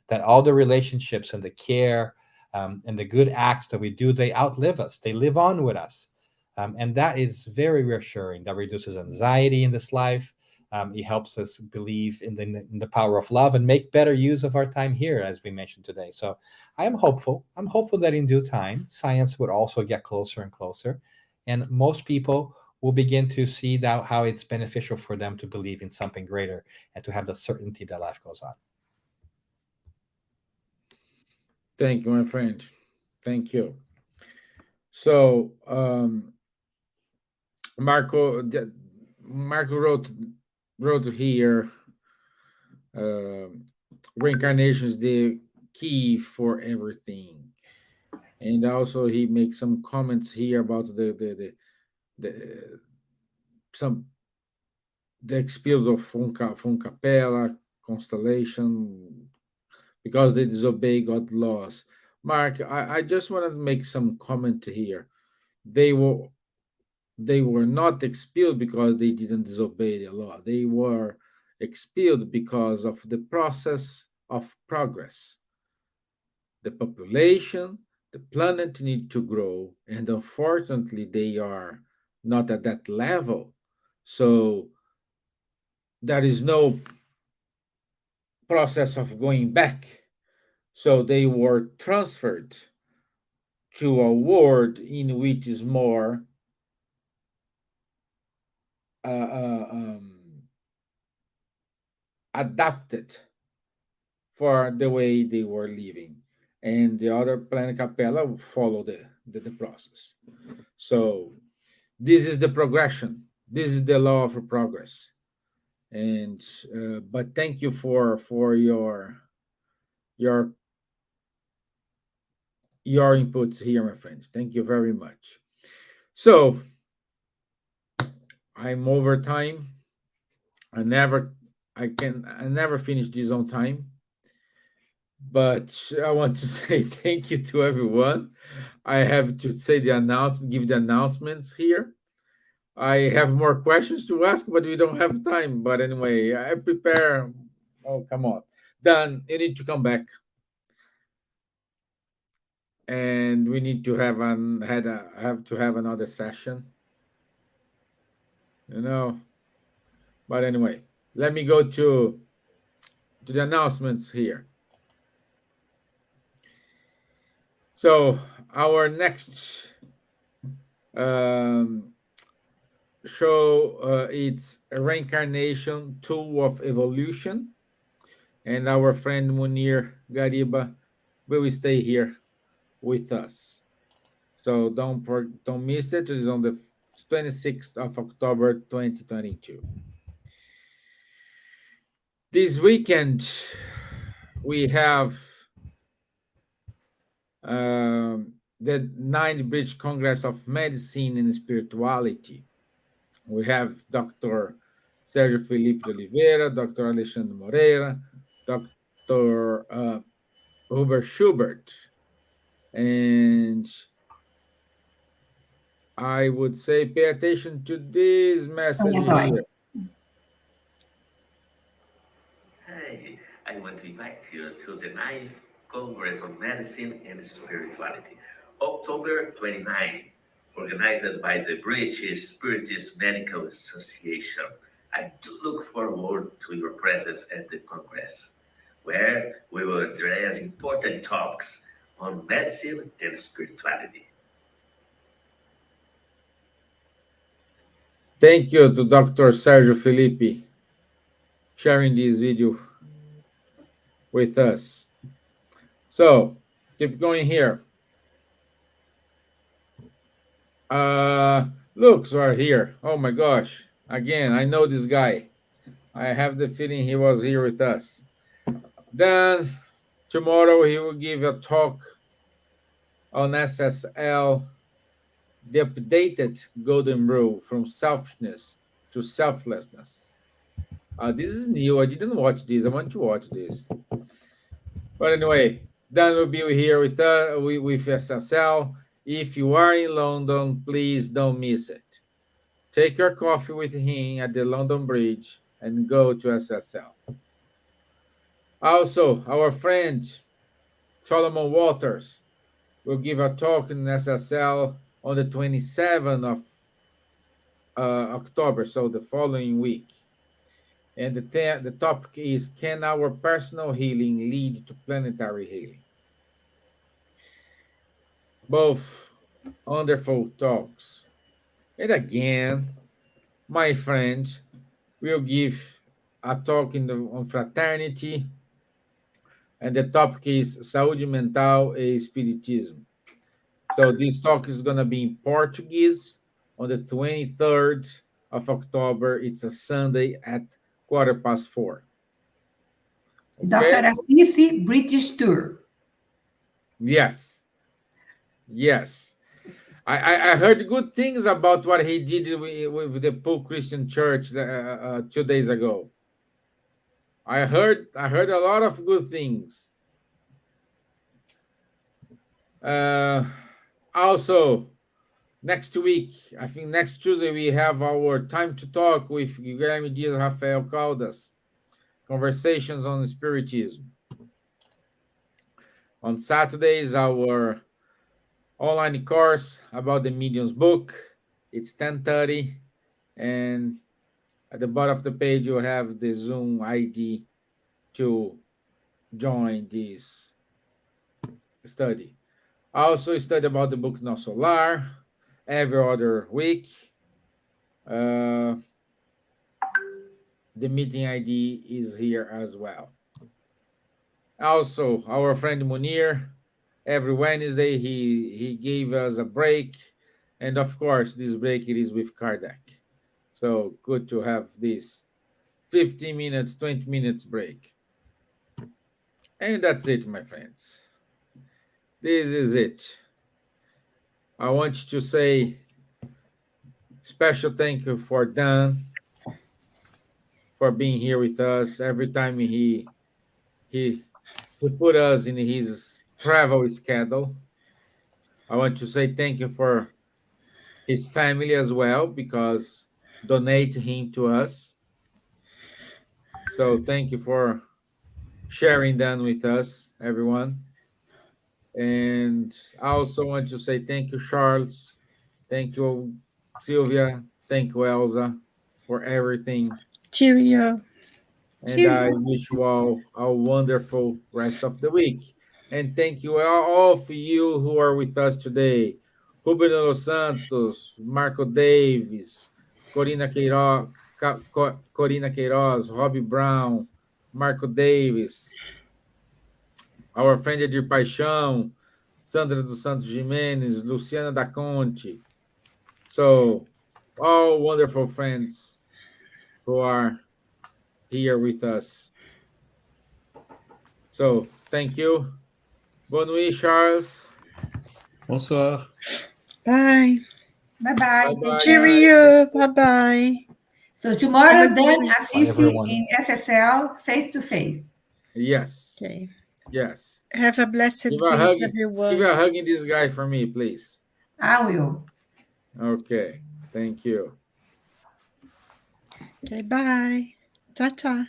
that all the relationships and the care and the good acts that we do, they outlive us, they live on with us. And that is very reassuring. That reduces anxiety in this life. It helps us believe in the power of love and make better use of our time here, as we mentioned today. So I am hopeful. I'm hopeful that in due time, science would also get closer and closer. And most people will begin to see that how it's beneficial for them to believe in something greater and to have the certainty that life goes on. Thank you, my friend. Thank you. So, Marco, Marco wrote here, uh, reincarnation is the key for everything, and also he makes some comments here about the some the experience of Capella constellation because they disobey God's laws. Mark, I just wanted to make some comment here. They were they were not expelled because they didn't disobey the law. They were expelled because of the process of progress. The population, the planet need to grow, and unfortunately, they are not at that level. So there is no process of going back. So they were transferred to a world in which is more uh, uh, um, adapted for the way they were living. And the other planet Capella follow the process. So this is the progression. This is the law of progress. And but thank you for your your inputs here, my friends. Thank you very much. So I'm over time. I never finish this on time. But I want to say thank you to everyone. I have to say give the announcements here. I have more questions to ask, but we don't have time. But anyway, I prepare. Oh, come on. Dan, you need to come back. And we need to have another session. But anyway, let me go to the announcements here. So our next show, it's a reincarnation tool of evolution, and our friend Munir Gariba will stay here with us. So don't miss it. It's on the 26th of October 2022. This weekend we have the 9th British Congress of Medicine and Spirituality. We have Dr. Sérgio Felipe de Oliveira, Dr. Alexandre Moreira, Dr. Hubert Schubert, and I would say pay attention to this message here. Hey, I want to invite you to the 9th Congress on Medicine and Spirituality, October 29, organized by the British Spiritist Medical Association. I do look forward to your presence at the Congress, where we will address important topics on medicine and spirituality. Thank you to Dr. Sérgio Felipe sharing this video with us. So keep going here. Looks are here. Oh my gosh. Again, I know this guy. I have the feeling he was here with us. Then tomorrow he will give a talk on SSL, the updated golden rule from selfishness to selflessness. This is new. I didn't watch this. I want to watch this. But anyway, Dan will be here with SSL. If you are in London, please don't miss it. Take your coffee with him at the London Bridge and go to SSL. Also, our friend Solomon Walters will give a talk in SSL on the 27th of October, so the following week. And the topic is, can our personal healing lead to planetary healing? Both wonderful talks. And again, my friend will give a talk on fraternity, and the topic is saúde mental e espiritismo. So this talk is going to be in Portuguese on the 23rd of October. It's a Sunday at 4:15. Okay? Dr. Assisi British Tour. Yes. I heard good things about what he did with the Pope Christian Church 2 days ago. I heard a lot of good things. Also, next week, I think next Tuesday, we have our Time to Talk with Guilherme Dias Rafael Caldas, Conversations on Spiritism. On Saturdays, our online course about the Medium's book. It's 10:30, and at the bottom of the page, you have the Zoom ID to join this study. I also study about the book No Solar every other week. The meeting ID is here as well. Also, our friend Munir, every Wednesday, he gave us a break. And of course, this break it is with Kardec. So good to have this 15 minutes, 20 minutes break. And that's it, my friends. This is it. I want to say Special thank you for Dan for being here with us. Every time he put us in his travel schedule. I want to say thank you for his family as well, because donate him to us. So thank you for sharing that with us, everyone. And I also want to say thank you, Charles. Thank you, Silvia. Thank you, Elsa, for everything. Cheerio. And I Cheerio. wish you all a wonderful rest of the week. And thank you all of you who are with us today. Ruben Dos Santos, Marco Davis, Corina Queiroz, Corina Queiroz, Robbie Brown, Marco Davis, our friend Edir Paixão, Sandra dos Santos Jimenez, Luciana da Conte. So, all wonderful friends who are here with us. So, thank you. Bonne nuit, Charles. Bonsoir. Bye. Bye bye. Bye-bye. Cheerio. Bye-bye. So Have tomorrow, a good Dan week. Assisi everyone. in SSL face to face. Yes, Okay. yes. Have a blessed Give a week, hug. Give everyone. a hug in this guy for me, please. I will. Okay, thank you. Okay, bye. Ta-ta.